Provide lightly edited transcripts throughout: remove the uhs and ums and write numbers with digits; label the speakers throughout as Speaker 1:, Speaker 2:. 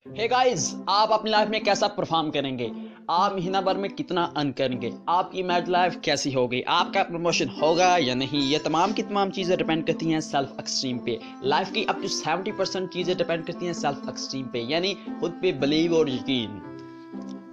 Speaker 1: Hey guys, आप अपनी life में कैसा परफॉर्म करेंगे? आप महीना भर में कितना अर्न करेंगे? आपकी मैरिड लाइफ कैसी होगी? आपका प्रमोशन होगा या नहीं? ये तमाम की तमाम चीज़ें डिपेंड करती हैं सेल्फ एक्सट्रीम पे। लाइफ की अप टू 70% चीज़ें डिपेंड करती हैं सेल्फ एक्सट्रीम पे, यानी खुद पे बिलीव और यकीन।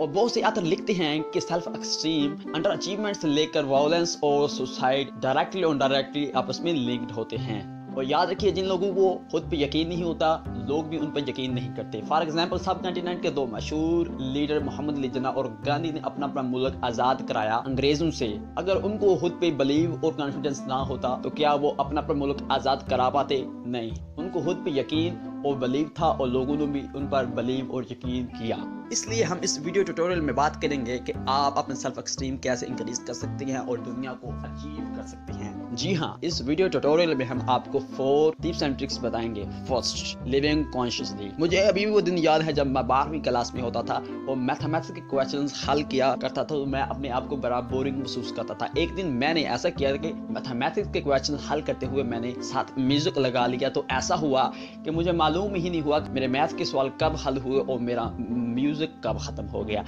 Speaker 1: और बहुत से आथर लिखते हैं कि सेल्फ एक्सट्रीम अंडर अचीवमेंट से लेकर वायलेंस और सुसाइड डायरेक्टली और इनडायरेक्टली आपस में लिंक्ड होते हैं। और याद रखिए, जिन लोगों को खुद पे यकीन नहीं होता, लोग भी उन पर यकीन नहीं करते। फॉर एग्जांपल, सब कॉन्टिनेंट के दो मशहूर लीडर मोहम्मद अली जिन्ना और गांधी ने अपना मुल्क आज़ाद कराया अंग्रेजों से। अगर उनको खुद पे बिलीव और कॉन्फिडेंस ना होता तो क्या वो अपना मुल्क आज़ाद करा पाते? नहीं, उनको खुद पे यकीन और बिलीव था और लोगों ने भी उन पर बिलीव और यकीन किया। इसलिए हम इस वीडियो ट्यूटोरियल में बात करेंगे कि आप अपने सेल्फ एक्सट्रीम कैसे इंक्रीज कर सकते हैं और दुनिया को अचीव कर सकते हैं। जी हाँ, इस वीडियो ट्यूटोरियल में हम आपको 4 टिप्स एंड ट्रिक्स बताएंगे। First, living consciously. मुझे अभी भी वो दिन याद है जब मैं 12वीं क्लास में होता था और मैथमेटिक्स के क्वेश्चंस हल किया करता था तो मैं अपने आप को बड़ा बोरिंग महसूस करता था। एक दिन मैंने ऐसा किया कि मैथमेटिक्स के क्वेश्चन हल करते हुए मैंने साथ म्यूजिक लगा लिया, तो ऐसा हुआ कि मुझे मालूम ही नहीं हुआ कि मेरे मैथ के सवाल कब हल हुए और मेरा म्यूजिक कब खत्म हो गया।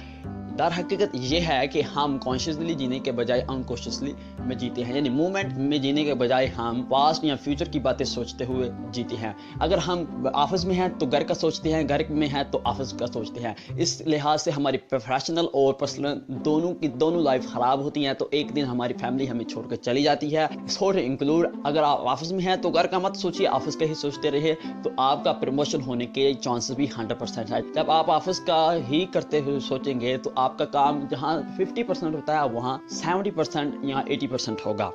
Speaker 1: दर हकीकत ये है कि हम कॉन्शियसली जीने के बजाय अनकॉन्शियसली में जीते हैं, यानी मूवमेंट में जीने के बजाय हम पास्ट या फ्यूचर की बातें सोचते हुए जीते हैं। अगर हम ऑफिस में हैं तो घर का सोचते हैं, घर में हैं तो ऑफिस का सोचते हैं। इस लिहाज से हमारी प्रोफेशनल और पर्सनल दोनों लाइफ खराब होती हैं। तो एक दिन हमारी फैमिली हमें छोड़कर चली जाती है। छोड़ इंक्लूड, अगर आप ऑफिस में हैं तो घर का मत सोचिए, ऑफिस का ही सोचते रहिए, तो आपका प्रमोशन होने के चांसेस भी 100% है। जब आप ऑफिस का ही करते हुए सोचेंगे तो आपका काम जहां 50% होता है वहां 70% या 80% होगा।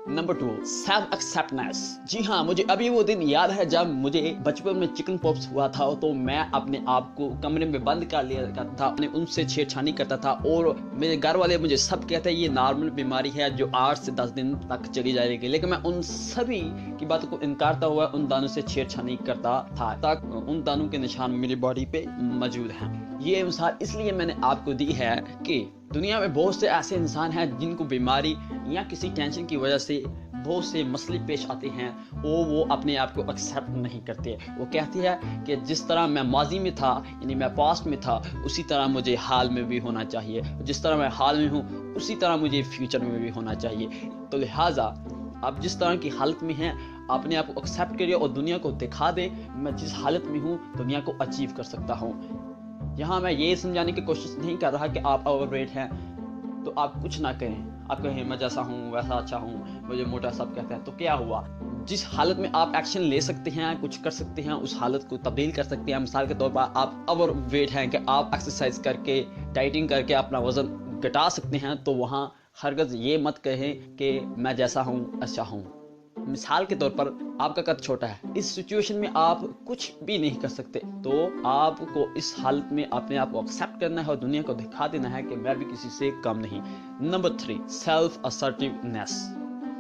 Speaker 1: Number 2, self acceptance. जी हाँ, मुझे अभी वो दिन याद है जब मुझे बचपन में चिकन पॉक्स हुआ था, तो मैं अपने आप को कमरे में बंद कर लिया करता था, अपने उनसे छेड़छानी करता था और मेरे घर वाले मुझे सब कहते हैं ये नॉर्मल बीमारी है जो 8 से 10 दिन तक चली जाएगी, लेकिन मैं उन सभी की बातों को इनकारता हुआ उन दानों से छेड़छानी करता था तक उन दानों के निशान मेरी बॉडी पे मौजूद हैं। ये मिसाल इसलिए मैंने आपको दी है कि दुनिया में बहुत से ऐसे इंसान हैं जिनको बीमारी या किसी टेंशन की वजह से बहुत से मसले पेश आते हैं और वो अपने आप को एक्सेप्ट नहीं करते। वो कहते हैं कि जिस तरह मैं माजी में था, यानी मैं पास्ट में था, उसी तरह मुझे हाल में भी होना चाहिए। जिस तरह मैं हाल में हूँ उसी तरह मुझे फ्यूचर में भी होना चाहिए। तो लिहाजा आप जिस तरह की हालत में हैं अपने आप को एक्सेप्ट करिए और दुनिया को दिखा दे मैं जिस हालत में हूँ दुनिया को अचीव कर सकता हूँ। यहाँ मैं ये समझाने की कोशिश नहीं कर रहा कि आप ओवरवेट हैं तो आप कुछ ना करें। आप कहें मैं जैसा हूँ वैसा अच्छा हूँ, मुझे मोटा सब कहते हैं, तो क्या हुआ? जिस हालत में आप एक्शन ले सकते हैं, कुछ कर सकते हैं, उस हालत को तब्दील कर सकते हैं। मिसाल के तौर पर आप ओवरवेट हैं कि आप एक्सरसाइज करके डाइटिंग करके अपना वजन घटा सकते हैं, तो वहाँ हरगज़ ये मत कहें कि मैं जैसा हूँ अच्छा हूँ। मिसाल के तौर पर आपका कद छोटा है, इस सिचुएशन में आप कुछ भी नहीं कर सकते, तो आपको इस हालत में अपने आप को एक्सेप्ट करना है और दुनिया को दिखा देना है कि मैं भी किसी से कम नहीं। Number 3, self assertiveness.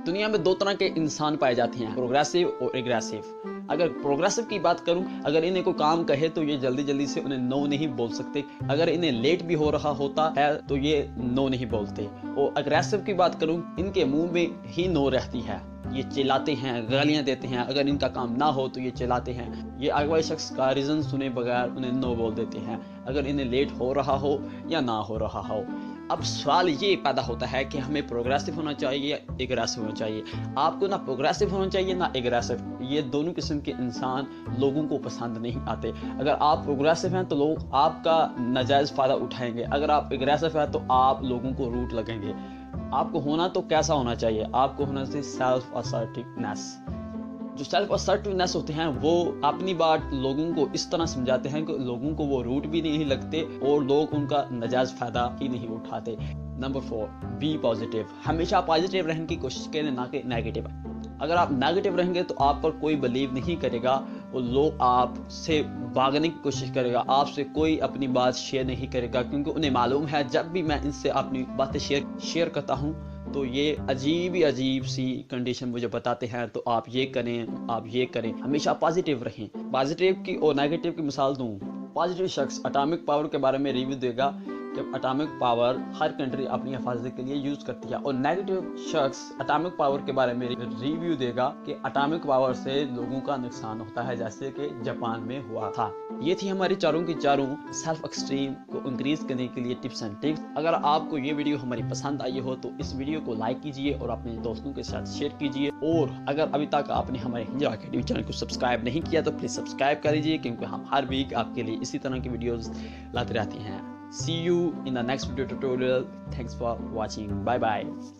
Speaker 1: दुनिया में 2 तरह के इंसान पाए जाते हैं, प्रोग्रेसिव और एग्रेसिव। अगर प्रोग्रेसिव की बात करूं, अगर इन्हें कोई काम कहे तो ये जल्दी से उन्हें नो नहीं बोल सकते। अगर इन्हें लेट भी हो रहा होता है तो ये नो नहीं बोलते। और एग्रेसिव की बात करूं, इनके मुंह में ही नो रहती है, ये चिल्लाते हैं, गालियां देते हैं। अगर इनका काम ना हो तो ये चिल्लाते हैं। ये अगले शख्स का रीज़न सुने बगैर उन्हें नो बोल देते हैं, अगर इन्हें लेट हो रहा हो या ना हो रहा हो। अब सवाल ये पैदा होता है कि हमें प्रोग्रेसिव होना चाहिए या एग्रेसिव होना चाहिए। आपको ना प्रोग्रेसिव होना चाहिए ना एग्रेसिव। ये दोनों किस्म के इंसान लोगों को पसंद नहीं आते। अगर आप प्रोग्रेसिव हैं तो लोग आपका नाजायज़ फ़ायदा उठाएंगे, अगर आप एग्रेसिव हैं तो आप लोगों को रूट लगेंगे। आपको होना तो कैसा होना चाहिए? आपको होना चाहिए सेल्फ असर्टिवनेस। जो सेल्फ असर्टिवनेस होते हैं वो अपनी बात लोगों को इस तरह समझाते हैं कि लोगों को वो रूट भी नहीं लगते और लोग उनका नाजायज़ फ़ायदा ही नहीं उठाते। Number 4, be positive. हमेशा पॉजिटिव रहने की कोशिश करें, ना कि नेगेटिव। अगर आप नेगेटिव रहेंगे तो आप पर कोई बिलीव नहीं करेगा और लोग आपसे भागने की कोशिश करेगा, आपसे कोई अपनी बात शेयर नहीं करेगा, क्योंकि उन्हें मालूम है जब भी मैं इनसे अपनी बातें शेयर करता हूँ तो ये अजीब सी कंडीशन मुझे बताते हैं, तो आप ये करें, आप ये करें। हमेशा पॉजिटिव रहें। पॉजिटिव की और नेगेटिव की मिसाल दूँ, पॉजिटिव शख्स एटॉमिक पावर के बारे में रिव्यू देगा کہ اٹامک پاور ہر کنٹری اپنی حفاظت کے لیے یوز کرتی ہے، اور نیگیٹو شخص اٹامک پاور کے بارے میں ریویو دے گا کہ اٹامک پاور سے لوگوں کا نقصان ہوتا ہے، جیسے کہ جاپان میں ہوا تھا۔ یہ تھی ہماری چاروں کی چاروں سیلف ایکسٹریم کو انکریز کرنے کے لیے ٹپس اینڈ ٹرکس۔ اگر آپ کو یہ ویڈیو ہماری پسند آئی ہو تو اس ویڈیو کو لائک کیجیے اور اپنے دوستوں کے ساتھ شیئر کیجیے، اور اگر ابھی تک آپ نے ہمارے ہنجر اکیڈمی چینل کو سبسکرائب نہیں کیا تو پلیز سبسکرائب کر لیجیے، کیونکہ ہم ہر ویک آپ کے لیے اسی طرح کی ویڈیوز لاتے رہتے ہیں۔ See you in the next video tutorial. Thanks for watching. Bye bye.